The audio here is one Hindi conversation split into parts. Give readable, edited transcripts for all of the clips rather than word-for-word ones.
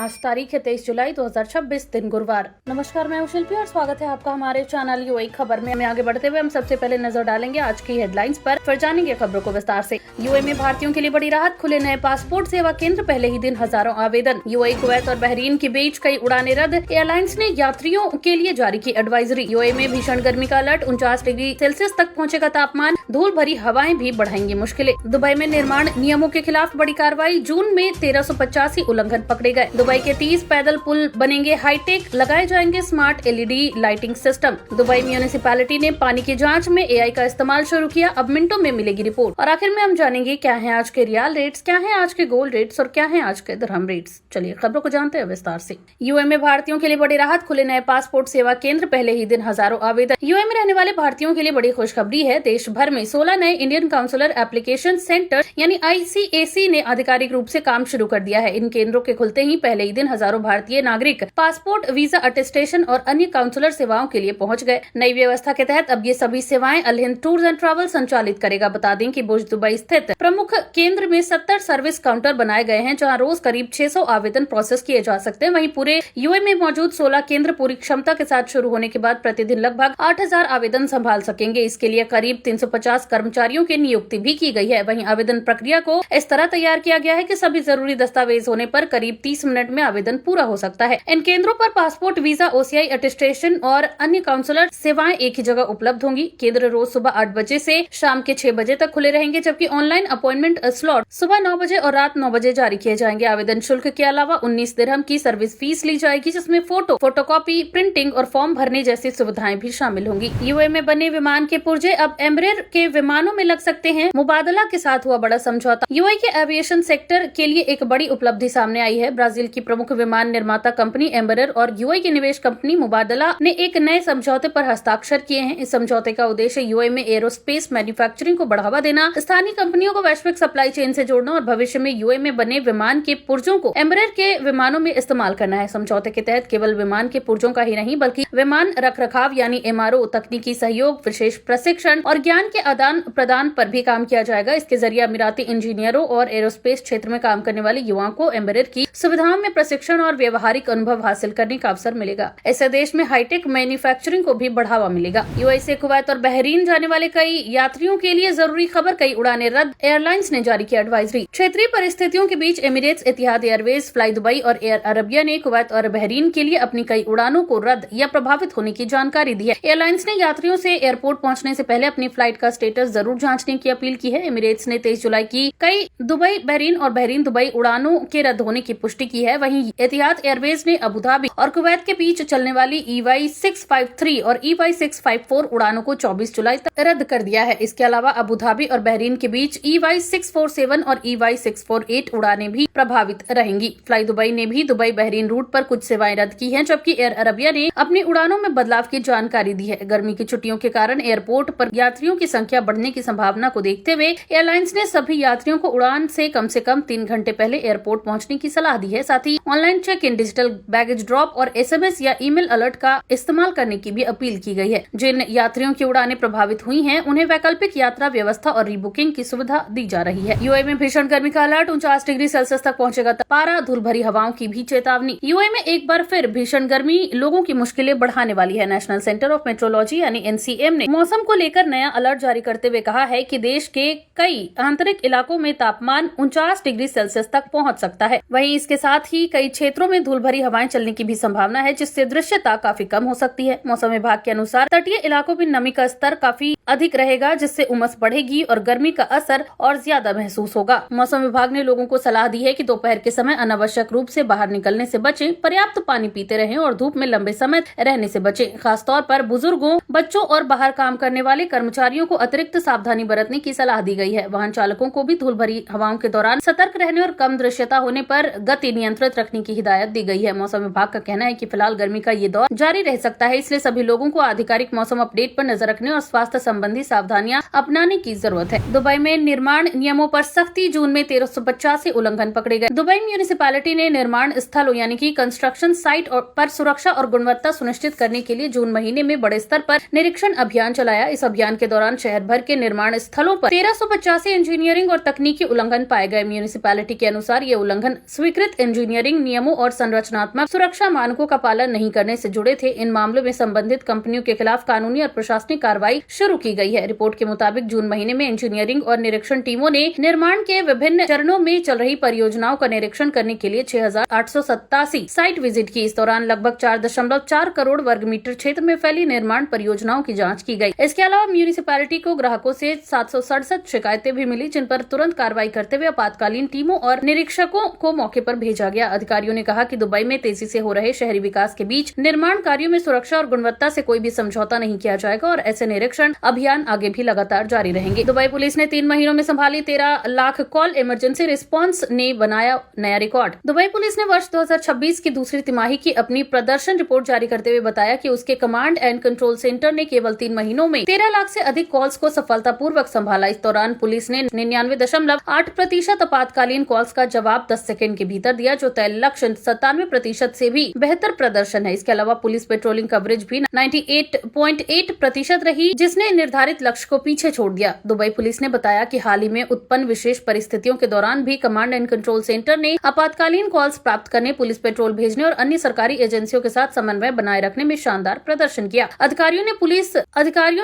आज तारीख है 23 जुलाई 2026 दिन गुरुवार। नमस्कार, मैं हूं शिल्पी और स्वागत है आपका हमारे चैनल यूएई खबर में। आगे बढ़ते हुए हम सबसे पहले नजर डालेंगे आज की हेडलाइंस पर, फिर जानेंगे खबरों को विस्तार से। यूएई में भारतीयों के लिए बड़ी राहत, खुले नए पासपोर्ट सेवा केंद्र, पहले ही दिन हजारों आवेदन। यूएई, कुवैत और बहरीन के बीच कई उड़ानें रद्द, एयरलाइंस ने यात्रियों के लिए जारी की एडवाइजरी। यूएई में भीषण गर्मी का अलर्ट, 49 डिग्री सेल्सियस तक पहुँचेगा तापमान, धूल भरी हवाएं भी बढ़ाएंगी मुश्किलें। दुबई में निर्माण नियमों के खिलाफ बड़ी कार्रवाई, जून में 1385 उल्लंघन पकड़े गए। दुबई के 30 पैदल पुल बनेंगे हाईटेक, लगाए जाएंगे smart LED lighting system. Dubai municipality ने पानी की जांच में एआई का इस्तेमाल शुरू किया, अब मिनटों में मिलेगी रिपोर्ट। और आखिर में हम जानेंगे क्या है आज के रियाल रेट्स, क्या है आज के गोल्ड रेट्स और क्या है आज के दिरहम रेट्स। चलिए खबरों को जानते हैं विस्तार से। यूएई में भारतीयों के लिए बड़ी राहत, खुले नए पासपोर्ट सेवा केंद्र, पहले ही दिन हजारों आवेदन। यूएई में रहने वाले भारतीयों के लिए बड़ी खुशखबरी है। देश भर में 16 नए इंडियन काउंसलर एप्लीकेशन सेंटर यानी ICAC ने आधिकारिक रूप से काम शुरू कर दिया है। इन केंद्रों के खुलते ही पहले ही दिन हजारों भारतीय नागरिक पासपोर्ट, वीजा अटेस्टेशन और अन्य काउंसलर सेवाओं के लिए पहुंच गए। नई व्यवस्था के तहत अब ये सभी सेवाएं अल हिंद टूर्स एंड ट्रैवल संचालित करेगा। बता दें कि बुर्ज दुबई स्थित प्रमुख केंद्र में 70 सर्विस काउंटर बनाए गए हैं, जहां रोज करीब 600 आवेदन प्रोसेस किए जा सकते हैं। वहीं पूरे यूएई में मौजूद 16 केंद्र पूरी क्षमता के साथ शुरू होने के बाद प्रतिदिन लगभग 8000 आवेदन संभाल सकेंगे। इसके लिए करीब 350 कर्मचारियों की नियुक्ति भी की गई है। वहीं आवेदन प्रक्रिया को इस तरह तैयार किया गया है कि सभी जरूरी दस्तावेज होने पर करीब 30 मिनट में आवेदन पूरा हो सकता है। इन केंद्रों पर पासपोर्ट, वीजा, OCI अटेस्टेशन और अन्य काउंसलर सेवाएं एक ही जगह उपलब्ध होंगी। केंद्र रोज सुबह 8 बजे से शाम के 6 बजे तक खुले रहेंगे, जबकि ऑनलाइन अपॉइंटमेंट स्लॉट सुबह 9 बजे और रात 9 बजे जारी किए जाएंगे। आवेदन शुल्क के अलावा 19 दिरहम की सर्विस फीस ली जाएगी, जिसमें फोटोकॉपी, प्रिंटिंग और फॉर्म भरने जैसी सुविधाएं भी शामिल होंगी। यूएई में बने विमान के पुर्जे अब एमरेर के विमानों में लग सकते हैं। मुबादला के साथ हुआ बड़ा समझौता। यूएई के एविएशन सेक्टर के लिए एक बड़ी उपलब्धि सामने आई है। ब्राजील की प्रमुख विमान निर्माता कंपनी एम्बरेर और यूएई की निवेश कंपनी मुबादला ने एक नए समझौते पर हस्ताक्षर किए हैं। इस समझौते का उद्देश्य यूएई में एरोस्पेस मैन्युफैक्चरिंग को बढ़ावा देना, स्थानीय कंपनियों को वैश्विक सप्लाई चेन से जोड़ना और भविष्य में यूएई में बने विमान के पुर्जों को एम्बरेर के विमानों में इस्तेमाल करना है। समझौते के तहत केवल विमान के पुर्जों का ही नहीं बल्कि विमान रखरखाव यानी MRO, तकनीकी सहयोग, विशेष प्रशिक्षण और ज्ञान के आदान प्रदान पर भी काम किया जाएगा। इसके जरिए अमीराती इंजीनियरों और एरोस्पेस क्षेत्र में काम करने वाले युवाओं को एम्बरेर की सुविधाओं में प्रशिक्षण और व्यवहारिक अनुभव हासिल करने का अवसर मिलेगा। इससे देश में हाईटेक मैन्युफैक्चरिंग को भी बढ़ावा मिलेगा। यूएई से कुवैत और बहरीन जाने वाले कई यात्रियों के लिए जरूरी खबर, कई उड़ानें रद्द, एयरलाइंस ने जारी की एडवाइजरी। क्षेत्रीय परिस्थितियों के बीच Emirates, Etihad Airways, fly Dubai और एयर अरबिया ने कुवैत और बहरीन के लिए अपनी कई उड़ानों को रद्द या प्रभावित होने की जानकारी दी है। एयरलाइंस ने यात्रियों से एयरपोर्ट पहुंचने से पहले अपनी फ्लाइट का स्टेटस जरूर जांचने की अपील की है। एमिरेट्स ने 23 जुलाई की कई दुबई बहरीन और बहरीन दुबई उड़ानों के रद्द होने की पुष्टि की है। वहीं इतिहाद एयरवेज ने अबू धाबी और कुवैत के बीच चलने वाली EY 653 और EY 654 उड़ानों को 24 जुलाई तक रद्द कर दिया है। इसके अलावा अबू धाबी और बहरीन के बीच EY 647 और EY 648 उड़ानें भी प्रभावित रहेंगी। फ्लाई दुबई ने भी दुबई बहरीन रूट पर कुछ सेवाएं रद्द की हैं, जबकि एयर अरबिया ने अपनी उड़ानों में बदलाव की जानकारी दी है। गर्मी की छुट्टियों के कारण एयरपोर्ट पर यात्रियों की संख्या बढ़ने की संभावना को देखते हुए एयरलाइंस ने सभी यात्रियों को उड़ान से कम 3 घंटे पहले एयरपोर्ट पहुंचने की सलाह दी है। साथ ही online check in, digital baggage drop और SMS या ईमेल अलर्ट का इस्तेमाल करने की भी अपील की गई है। जिन यात्रियों की उड़ानें प्रभावित हुई हैं, उन्हें वैकल्पिक यात्रा व्यवस्था और रीबुकिंग की सुविधा दी जा रही है। यूएई में भीषण गर्मी का अलर्ट, 49 डिग्री सेल्सियस तक पहुंचेगा पारा, धूल भरी हवाओं की भी चेतावनी। यूएई में एक बार फिर भीषण गर्मी लोगों की मुश्किलें बढ़ाने वाली है। नेशनल सेंटर ऑफ मेट्रोलॉजी यानी NCM ने मौसम को लेकर नया अलर्ट जारी करते हुए कहा है कि देश के कई आंतरिक इलाकों में तापमान 49 डिग्री सेल्सियस तक पहुंच सकता है। वहीं इसके साथ ही कई क्षेत्रों में धूल भरी हवाएं चलने की भी संभावना है, जिससे दृश्यता काफी कम हो सकती है। मौसम विभाग के अनुसार तटीय इलाकों में नमी का स्तर काफी अधिक रहेगा, जिससे उमस बढ़ेगी और गर्मी का असर और ज्यादा महसूस होगा। मौसम विभाग ने लोगों को सलाह दी है कि दोपहर के समय अनावश्यक रूप से बाहर निकलने से बचें, पर्याप्त पानी पीते रहें और धूप में लंबे समय रहने से बचें। खासतौर पर बुजुर्गों, बच्चों और बाहर काम करने वाले कर्मचारियों को अतिरिक्त सावधानी बरतने की सलाह दी गई है। वाहन चालकों को भी धूल भरी हवाओं के दौरान सतर्क रहने और कम दृश्यता होने पर गति नियंत्रित रखने की हिदायत दी गई है। मौसम विभाग का कहना है कि फिलहाल गर्मी का ये दौर जारी रह सकता है, इसलिए सभी लोगों को आधिकारिक मौसम अपडेट पर नजर रखने और स्वास्थ्य संबंधी संबंधी सावधानियां अपनाने की जरूरत है। दुबई में निर्माण नियमों पर सख्ती, जून में 1385 उल्लंघन पकड़े गए। दुबई म्यूनिसिपैलिटी ने निर्माण स्थलों यानी कि कंस्ट्रक्शन साइट पर सुरक्षा और गुणवत्ता सुनिश्चित करने के लिए जून महीने में बड़े स्तर पर निरीक्षण अभियान चलाया। इस अभियान के दौरान शहर भर के निर्माण स्थलों पर 1385 इंजीनियरिंग और तकनीकी उल्लंघन पाए गए। म्यूनिसिपैलिटी के अनुसार ये उल्लंघन स्वीकृत इंजीनियरिंग नियमों और संरचनात्मक सुरक्षा मानकों का पालन नहीं करने से जुड़े थे। इन मामलों में संबंधित कंपनियों के खिलाफ कानूनी और प्रशासनिक कार्रवाई शुरू की गई है। रिपोर्ट के मुताबिक जून महीने में इंजीनियरिंग और निरीक्षण टीमों ने निर्माण के विभिन्न चरणों में चल रही परियोजनाओं का निरीक्षण करने के लिए 6887 साइट विजिट की। इस दौरान लगभग 4.4 करोड़ वर्ग मीटर क्षेत्र में फैली निर्माण परियोजनाओं की जांच की गई। इसके अलावा म्यूनिसिपैलिटी को ग्राहकों से 767 शिकायतें भी मिली, जिन पर तुरंत कार्रवाई करते हुए आपातकालीन टीमों और निरीक्षकों को मौके पर भेजा गया। अधिकारियों ने कहा कि दुबई में तेजी से हो रहे शहरी विकास के बीच निर्माण कार्यों में सुरक्षा और गुणवत्ता से कोई भी समझौता नहीं किया जाएगा और ऐसे निरीक्षण अभियान आगे भी लगातार जारी रहेंगे। दुबई पुलिस ने 3 महीनों में संभाली 13 लाख कॉल, इमरजेंसी रिस्पांस ने बनाया नया रिकॉर्ड। दुबई पुलिस ने वर्ष 2026 की दूसरी तिमाही की अपनी प्रदर्शन रिपोर्ट जारी करते हुए बताया कि उसके कमांड एंड कंट्रोल सेंटर ने केवल 3 महीनों में 13 लाख से अधिक कॉल्स को सफलतापूर्वक संभाला। इस दौरान पुलिस ने 99.8% आपातकालीन कॉल्स का जवाब 10 सेकंड के भीतर दिया, जो तय लक्ष्य 97% से भी बेहतर प्रदर्शन है। इसके अलावा पुलिस पेट्रोलिंग कवरेज भी 98.8% रही, जिसने निर्धारित लक्ष्य को पीछे छोड़ दिया। दुबई पुलिस ने बताया कि हाल ही में उत्पन्न विशेष परिस्थितियों के दौरान भी कमांड एंड कंट्रोल सेंटर ने आपातकालीन कॉल्स प्राप्त करने, पुलिस पेट्रोल भेजने और अन्य सरकारी एजेंसियों के साथ समन्वय बनाए रखने में शानदार प्रदर्शन किया। अधिकारियों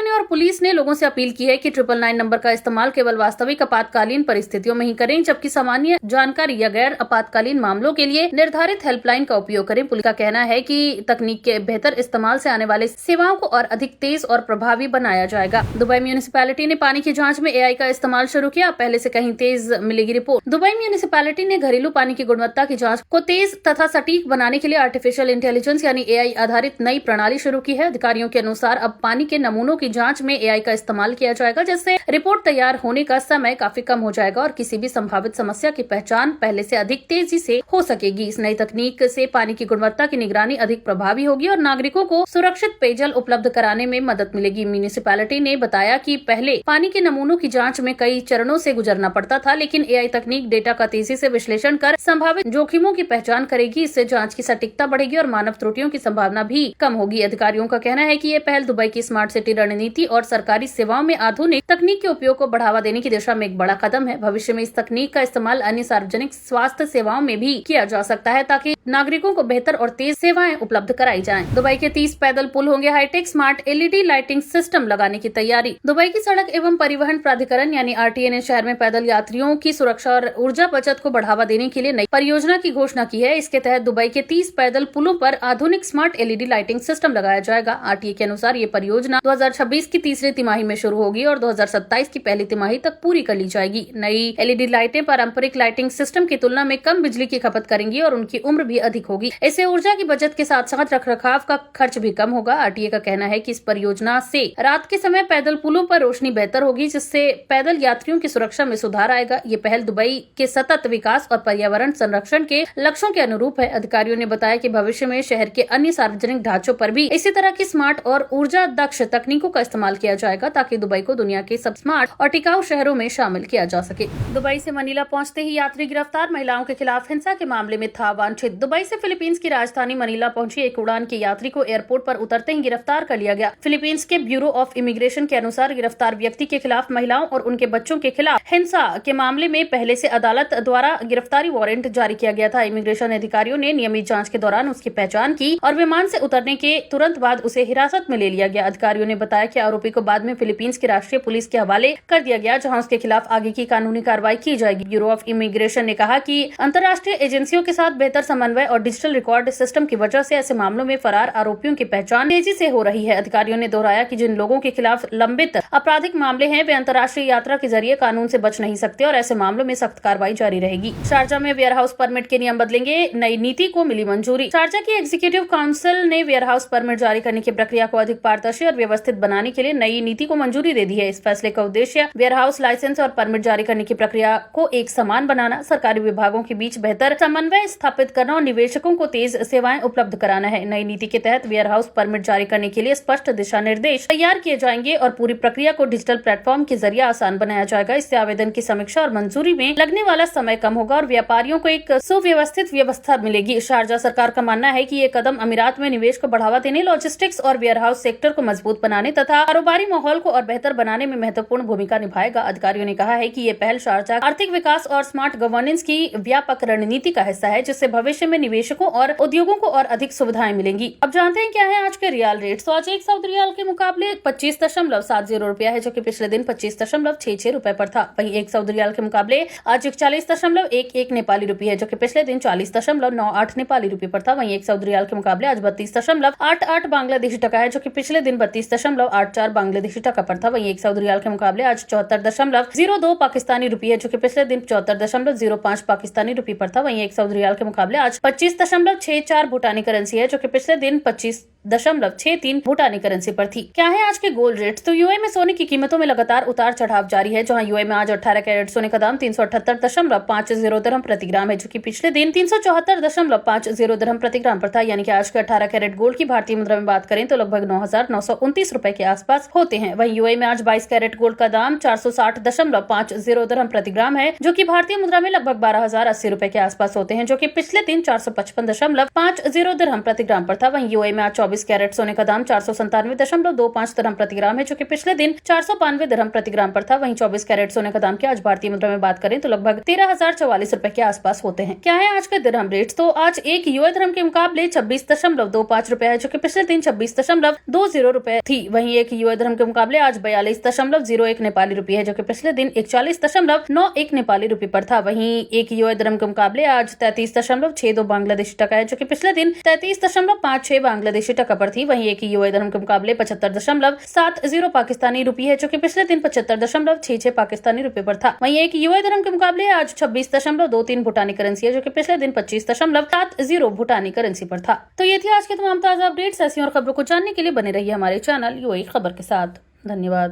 ने और पुलिस ने लोगों से अपील की है कि 999 नंबर का इस्तेमाल केवल वास्तविक आपातकालीन परिस्थितियों में ही करें, जबकि सामान्य जानकारी या गैर आपातकालीन मामलों के लिए निर्धारित हेल्पलाइन का उपयोग करें। पुलिस का कहना है कि तकनीक के बेहतर इस्तेमाल से आने वाले सेवाओं को और अधिक तेज और प्रभावी बनाया जाएगा। दुबई म्यूनिसिपैलिटी ने पानी की जांच में AI का इस्तेमाल शुरू किया, पहले से कहीं तेज मिलेगी रिपोर्ट। दुबई म्यूनिसिपैलिटी ने घरेलू पानी की गुणवत्ता की जांच को तेज तथा सटीक बनाने के लिए आर्टिफिशियल इंटेलिजेंस यानी AI आधारित नई प्रणाली शुरू की है। अधिकारियों के अनुसार अब पानी के नमूनों की जांच में AI का इस्तेमाल किया जाएगा, जिससे रिपोर्ट तैयार होने का समय काफी कम हो जाएगा और किसी भी संभावित समस्या की पहचान पहले से अधिक तेजी से हो सकेगी। इस नई तकनीक से पानी की गुणवत्ता की निगरानी अधिक प्रभावी होगी और नागरिकों को सुरक्षित पेयजल उपलब्ध कराने में मदद मिलेगी। म्यूनिसिपैलिटी ने बताया कि पहले पानी के नमूनों की जांच में कई चरणों से गुजरना पड़ता था, लेकिन AI तकनीक डेटा का तेजी से विश्लेषण कर संभावित जोखिमों की पहचान करेगी। इससे जांच की सटीकता बढ़ेगी और मानव त्रुटियों की संभावना भी कम होगी। अधिकारियों का कहना है कि ये पहल दुबई की स्मार्ट सिटी रणनीति और सरकारी सेवाओं में आधुनिक तकनीक के उपयोग को बढ़ावा देने की दिशा में एक बड़ा कदम है। भविष्य में इस तकनीक का इस्तेमाल अन्य सार्वजनिक स्वास्थ्य सेवाओं में भी किया जा सकता है, ताकि नागरिकों को बेहतर और तेज सेवाएं उपलब्ध कराई जाएं। दुबई के 30 पैदल पुल होंगे high tech, smart LED lighting system लगाने की तैयारी। दुबई की सड़क एवं परिवहन प्राधिकरण यानी RTA ने शहर में पैदल यात्रियों की सुरक्षा और ऊर्जा बचत को बढ़ावा देने के लिए नई परियोजना की घोषणा की है। इसके तहत दुबई के 30 पैदल पुलों पर आधुनिक स्मार्ट LED लाइटिंग सिस्टम लगाया जाएगा। RTA के अनुसार ये परियोजना 2026 की तीसरी तिमाही में शुरू होगी और 2027 की पहली तिमाही तक पूरी कर ली जाएगी। नई LED लाइटें पारंपरिक लाइटिंग सिस्टम की तुलना में कम बिजली की खपत करेंगी और उनकी उम्र भी अधिक होगी। इससे ऊर्जा की बचत के साथ साथ रखरखाव का खर्च भी कम होगा। RTA का कहना है कि इस परियोजना से रात के समय पैदल पुलों पर रोशनी बेहतर होगी, जिससे पैदल यात्रियों की सुरक्षा में सुधार आएगा। ये पहल दुबई के सतत विकास और पर्यावरण संरक्षण के लक्ष्यों के अनुरूप है। अधिकारियों ने बताया कि भविष्य में शहर के अन्य सार्वजनिक ढांचों पर भी इसी तरह की स्मार्ट और ऊर्जा दक्ष तकनीकों का इस्तेमाल किया जाएगा, ताकि दुबई को दुनिया के सब स्मार्ट और टिकाऊ शहरों में शामिल किया जा सके। दुबई से मनीला पहुंचते ही यात्री गिरफ्तार, महिलाओं के खिलाफ हिंसा के मामले में था वांछित। दुबई से फिलीपींस की राजधानी मनीला पहुंची एक उड़ान के यात्री को एयरपोर्ट पर उतरते ही गिरफ्तार कर लिया गया। फिलीपींस के ब्यूरो ऑफ इमिग्रेशन के अनुसार गिरफ्तार व्यक्ति के खिलाफ महिलाओं और उनके बच्चों के खिलाफ हिंसा के मामले में पहले से अदालत द्वारा गिरफ्तारी वारंट जारी किया गया था। इमिग्रेशन अधिकारियों ने नियमित जांच के दौरान उसकी पहचान की और विमान से उतरने के तुरंत बाद उसे हिरासत में ले लिया गया। अधिकारियों ने बताया कि आरोपी को बाद में फिलीपींस की राष्ट्रीय पुलिस के हवाले कर दिया गया, जहां उसके खिलाफ आगे की कानूनी कार्रवाई की जाएगी। ब्यूरो ऑफ इमिग्रेशन ने कहा कि अंतर्राष्ट्रीय एजेंसियों के साथ बेहतर समन्वय और डिजिटल रिकॉर्ड सिस्टम की वजह से ऐसे मामलों में फरार आरोपियों की पहचान तेजी से हो रही है। अधिकारियों ने दोहराया कि जिन लोगों के खिलाफ लंबित आपराधिक मामले हैं, वे अंतर्राष्ट्रीय यात्रा के जरिए कानून से बच नहीं सकते और ऐसे मामलों में सख्त कार्रवाई जारी रहेगी। शारजा में वेयर हाउस परमिट के नियम बदलेंगे, नई नीति को मिली मंजूरी। शारजा की एग्जीक्यूटिव काउंसिल ने वेयर हाउस परमिट जारी करने की प्रक्रिया को अधिक पारदर्शी और व्यवस्थित बनाने के लिए नई नीति को मंजूरी दे दी है। इस फैसले का उद्देश्य वेयर हाउस लाइसेंस और परमिट जारी करने की प्रक्रिया को एक समान बनाना, सरकारी विभागों के बीच बेहतर समन्वय स्थापित करना और निवेशकों को तेज सेवाएं उपलब्ध कराना है। नई नीति के तहत वेयर हाउस परमिट जारी करने के लिए स्पष्ट दिशा निर्देश तैयार किए जाएंगे और पूरी प्रक्रिया को डिजिटल प्लेटफॉर्म के जरिए आसान बनाया जाएगा। इससे आवेदन की समीक्षा और मंजूरी में लगने वाला समय कम होगा और व्यापारियों को एक सुव्यवस्थित व्यवस्था मिलेगी। शारजा सरकार का मानना है कि ये कदम अमीरात में निवेश को बढ़ावा देने, लॉजिस्टिक्स और वेयर हाउस सेक्टर को मजबूत बनाने तथा कारोबारी माहौल को और बेहतर बनाने में महत्वपूर्ण भूमिका निभाएगा। अधिकारियों ने कहा है कि ये पहल शारजा आर्थिक विकास और स्मार्ट गवर्नेंस की व्यापक रणनीति का हिस्सा है, जिससे भविष्य में निवेशकों और उद्योगों को और अधिक सुविधाएं मिलेंगी। अब जानते हैं क्या है आज के रियाल रेट। तो आज 1 सऊदी रियाल के मुकाबले 25.70 रुपया है, जो कि पिछले दिन 25.66 रुपए पर था। वहीं 1 सऊदी रियाल के मुकाबले आज 41.11 नेपाली रुपये है, जो कि पिछले दिन 40.98 नेपाली रुपये पर था। वहीं 1 सऊदी रियाल के मुकाबले आज 32.88 बांग्लादेशी टका है, जो कि पिछले दिन 32.84 बांग्लादेशी टका पर था। वहीं 1 सऊदी रियाल के मुकाबले आज 74.02 पाकिस्तानी रुपये है, जो कि पिछले दिन 74.05 पाकिस्तानी रुपये पर था। वहीं 1 सऊदी रियाल के मुकाबले आज 25.64 भूटानी करेंसी है, जो कि पिछले दिन 25.63 भूटानी करेंसी पर थी। क्या है आज के गोल्ड रेट्स। तो यूएई में सोने की कीमतों में लगातार उतार चढ़ाव जारी है, जहां यूएई में आज 18 कैरेट सोने का दाम 378.50 दिरहम प्रति ग्राम है, जो कि पिछले दिन 374.50 दिरहम प्रति ग्राम पर था। यानी कि आज के 18 कैरेट गोल्ड की भारतीय मुद्रा में बात करें तो लगभग 9,929 रुपए के आसपास होते हैं। वहीं यूएई में आज 22 कैरेट गोल्ड का दाम 460.50 दिरहम प्रति ग्राम है, जो कि भारतीय मुद्रा में लगभग 12,080 रुपए के आसपास होते हैं, जो कि पिछले दिन 455.50 दिरहम प्रति ग्राम पर था। वहीं यूएई में आज 24 कैरेट सोने का दाम 497.25 दिरहम प्रति ग्राम है, जो कि पिछले दिन 492 दिरहम प्रति ग्राम पर था। वहीं 24 कैरेट सोने का दाम की आज भारतीय मुद्रा में बात करें तो लगभग 13,044 रुपए के आसपास होते हैं। क्या है आज के दिरहम रेट। तो आज एक यूएई दिरहम के मुकाबले 26.25 रुपए है, जो कि पिछले दिन 26.20 रुपए थी। वहीं एक यूएई दिरहम के मुकाबले आज 42.01 नेपाली रुपये है, जो कि पिछले दिन 41.91 नेपाली रुपये पर था। वहीं एक यूएई दिरहम के मुकाबले आज 33.62 बांग्लादेशी टका है, जो कि पिछले दिन 33.56 बांग्लादेशी टका पर थी। वहीं एक यूएई दिरहम के मुकाबले 75.70 पाकिस्तानी रुपये है, जो कि पिछले दिन 75.66 पाकिस्तानी रुपये पर था। वहीं एक यूएई दिरहम के मुकाबले आज 26.23 भूटानी करेंसी है, जो कि पिछले दिन 25.70 भूटानी करेंसी पर था। तो ये थी आज के तमाम ताजा अपडेट्स। ऐसी और खबरों को जानने के लिए बने रहिए हमारे चैनल यूएई खबर के साथ। धन्यवाद।